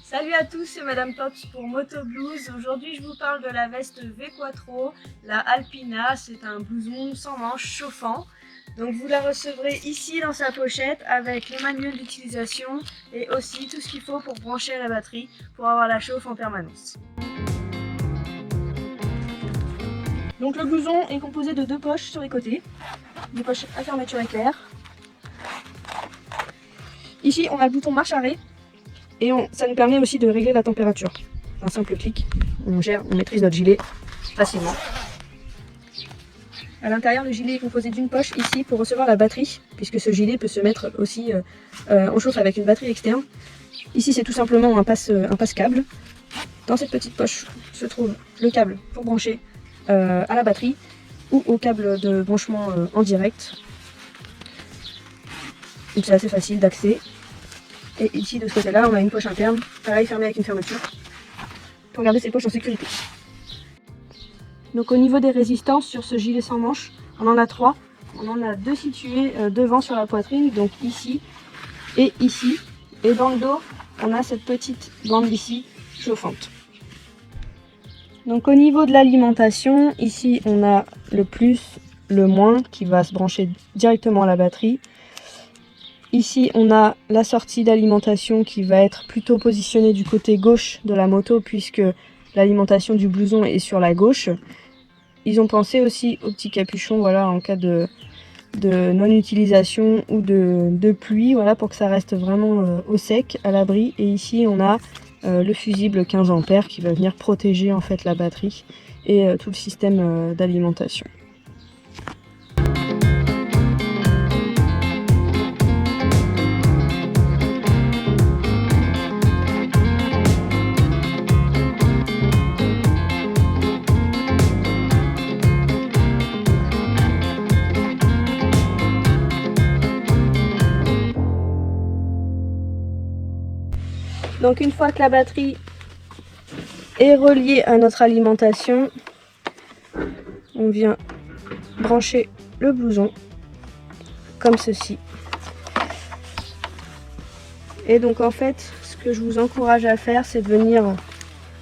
Salut à tous, c'est Madame Pops pour Moto Blues. Aujourd'hui, je vous parle de la veste V-Quattro, la Alpina. C'est un blouson sans manches chauffant. Donc vous la recevrez ici dans sa pochette avec le manuel d'utilisation et aussi tout ce qu'il faut pour brancher la batterie pour avoir la chauffe en permanence. Donc le blouson est composé de deux poches sur les côtés, des poches à fermeture éclair. Ici, on a le bouton marche arrêt. Et ça nous permet aussi de régler la température. Un simple clic, on maîtrise notre gilet facilement. À l'intérieur, le gilet est composé d'une poche ici pour recevoir la batterie, puisque ce gilet peut se mettre aussi en chauffe avec une batterie externe. Ici, c'est tout simplement un passe-câble. Dans cette petite poche se trouve le câble pour brancher à la batterie ou au câble de branchement en direct. Donc c'est assez facile d'accès. Et ici, de ce côté-là, on a une poche interne, pareil, fermée avec une fermeture, pour garder ces poches en sécurité. Donc au niveau des résistances sur ce gilet sans manches, on en a trois. On en a deux situés devant sur la poitrine, donc ici et ici. Et dans le dos, on a cette petite bande ici, chauffante. Donc au niveau de l'alimentation, ici on a le plus, le moins, qui va se brancher directement à la batterie. Ici, on a la sortie d'alimentation qui va être plutôt positionnée du côté gauche de la moto puisque l'alimentation du blouson est sur la gauche. Ils ont pensé aussi au petit capuchon, voilà, en cas de non-utilisation ou de pluie, voilà, pour que ça reste vraiment au sec, à l'abri. Et ici, on a le fusible 15 ampères qui va venir protéger en fait la batterie et tout le système d'alimentation. Donc une fois que la batterie est reliée à notre alimentation, on vient brancher le blouson comme ceci. Et donc en fait, ce que je vous encourage à faire, c'est de venir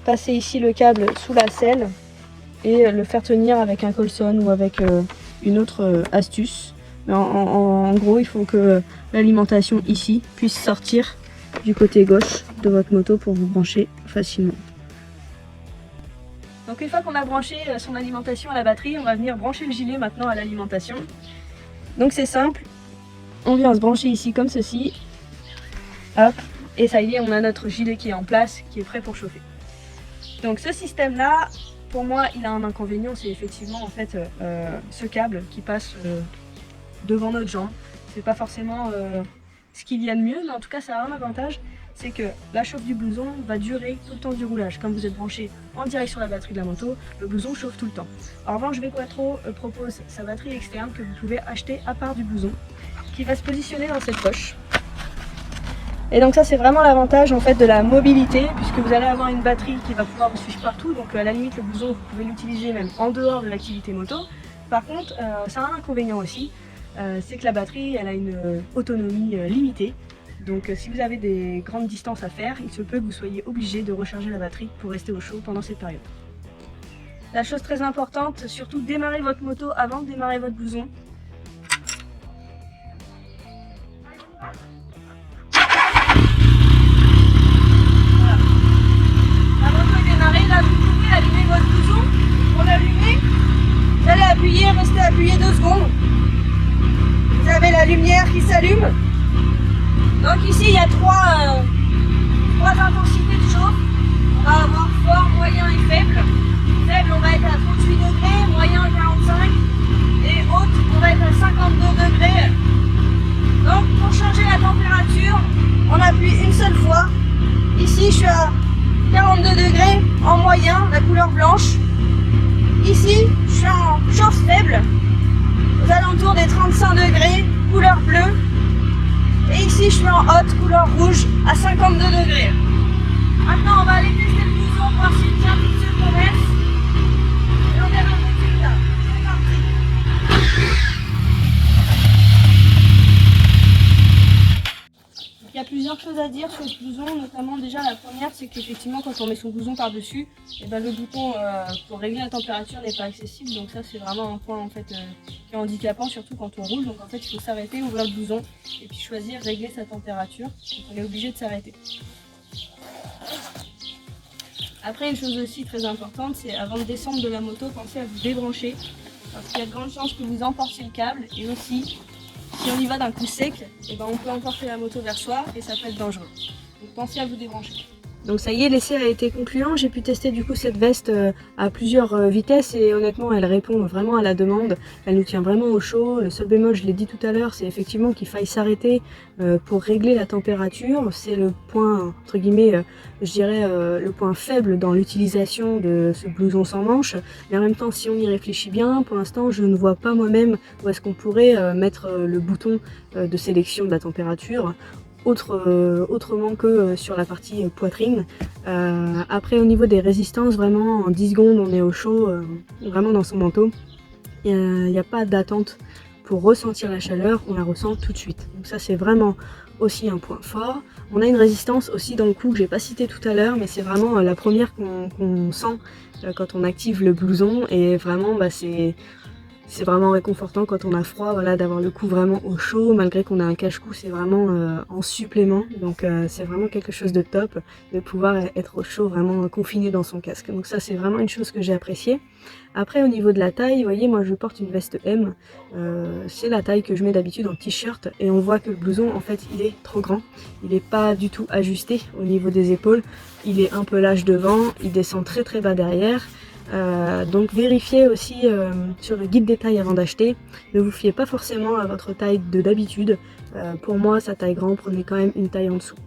passer ici le câble sous la selle et le faire tenir avec un colson ou avec une autre astuce. Mais en gros, il faut que l'alimentation ici puisse sortir du côté gauche de votre moto pour vous brancher facilement. Donc une fois qu'on a branché son alimentation à la batterie, on va venir brancher le gilet maintenant à l'alimentation. Donc c'est simple, on vient se brancher ici comme ceci, hop, et ça y est, on a notre gilet qui est en place, qui est prêt pour chauffer. Donc ce système là, pour moi il a un inconvénient, c'est effectivement en fait ce câble qui passe devant notre jambe. C'est pas forcément ce qu'il y a de mieux, mais en tout cas ça a un avantage, c'est que la chauffe du blouson va durer tout le temps du roulage. Comme vous êtes branché en direct sur la batterie de la moto, le blouson chauffe tout le temps. En revanche, V-Quattro propose sa batterie externe que vous pouvez acheter à part du blouson, qui va se positionner dans cette poche. Et donc ça c'est vraiment l'avantage en fait de la mobilité, puisque vous allez avoir une batterie qui va pouvoir vous suivre partout, donc à la limite le blouson vous pouvez l'utiliser même en dehors de l'activité moto. Par contre, ça a un inconvénient aussi, c'est que la batterie elle a une autonomie limitée. Donc si vous avez des grandes distances à faire, il se peut que vous soyez obligé de recharger la batterie pour rester au chaud pendant cette période. La chose très importante, surtout démarrer votre moto avant de démarrer votre blouson. Voilà. La moto est démarrée, là vous pouvez allumer votre blouson. Pour l'allumer, vous allez appuyer, rester appuyé 2 secondes. Vous avez la lumière qui s'allume. Donc ici il y a trois intensités de chauffe. On va avoir fort, moyen et faible. Faible on va être à 38 degrés, moyen 45 et haute on va être à 52 degrés. Donc pour changer la température, on appuie une seule fois. Ici je suis à 42 degrés en moyen, la couleur blanche. Ici je suis en chauffe faible, aux alentours des 35 degrés, couleur bleue. Et ici je suis en haute, couleur rouge, à 52 degrés. Maintenant on va aller tester le blouson, voir s'il tient toute cette promesse. Et on verra le résultat. C'est parti. Il y a plusieurs choses à dire dire sur ce blouson, notamment déjà la première, c'est qu'effectivement quand on met son blouson par-dessus, et ben, le bouton pour régler la température n'est pas accessible. Donc ça c'est vraiment un point en fait qui est handicapant, surtout quand on roule. Donc en fait il faut s'arrêter, ouvrir le blouson et puis choisir régler sa température. Donc on est obligé de s'arrêter. Après une chose aussi très importante, c'est avant de descendre de la moto, pensez à vous débrancher. Parce qu'il y a de grandes chances que vous emportiez le câble et aussi si on y va d'un coup sec, et ben on peut emporter la moto vers soi et ça peut être dangereux. Donc pensez à vous débrancher. Donc ça y est, l'essai a été concluant. J'ai pu tester du coup cette veste à plusieurs vitesses et honnêtement elle répond vraiment à la demande. Elle nous tient vraiment au chaud. Le seul bémol, je l'ai dit tout à l'heure, c'est effectivement qu'il faille s'arrêter pour régler la température. C'est le point, entre guillemets, je dirais le point faible dans l'utilisation de ce blouson sans manches. Mais en même temps, si on y réfléchit bien, pour l'instant je ne vois pas moi-même où est-ce qu'on pourrait mettre le bouton de sélection de la température. Autrement que sur la partie poitrine. Après au niveau des résistances, vraiment en 10 secondes on est au chaud, vraiment dans son manteau. Il n'y a pas d'attente pour ressentir la chaleur, on la ressent tout de suite. Donc ça c'est vraiment aussi un point fort. On a une résistance aussi dans le cou que j'ai pas cité tout à l'heure, mais c'est vraiment la première qu'on sent quand on active le blouson et vraiment c'est vraiment réconfortant quand on a froid, voilà, d'avoir le cou vraiment au chaud, malgré qu'on a un cache-cou, c'est vraiment en supplément. Donc c'est vraiment quelque chose de top, de pouvoir être au chaud, vraiment confiné dans son casque. Donc ça c'est vraiment une chose que j'ai appréciée. Après au niveau de la taille, vous voyez, moi je porte une veste M, c'est la taille que je mets d'habitude en t-shirt, et on voit que le blouson en fait il est trop grand, il n'est pas du tout ajusté au niveau des épaules, il est un peu large devant, il descend très très bas derrière. Donc vérifiez aussi sur le guide des tailles avant d'acheter. Ne vous fiez pas forcément à votre taille de d'habitude. Pour moi, sa taille grand, prenez quand même une taille en dessous.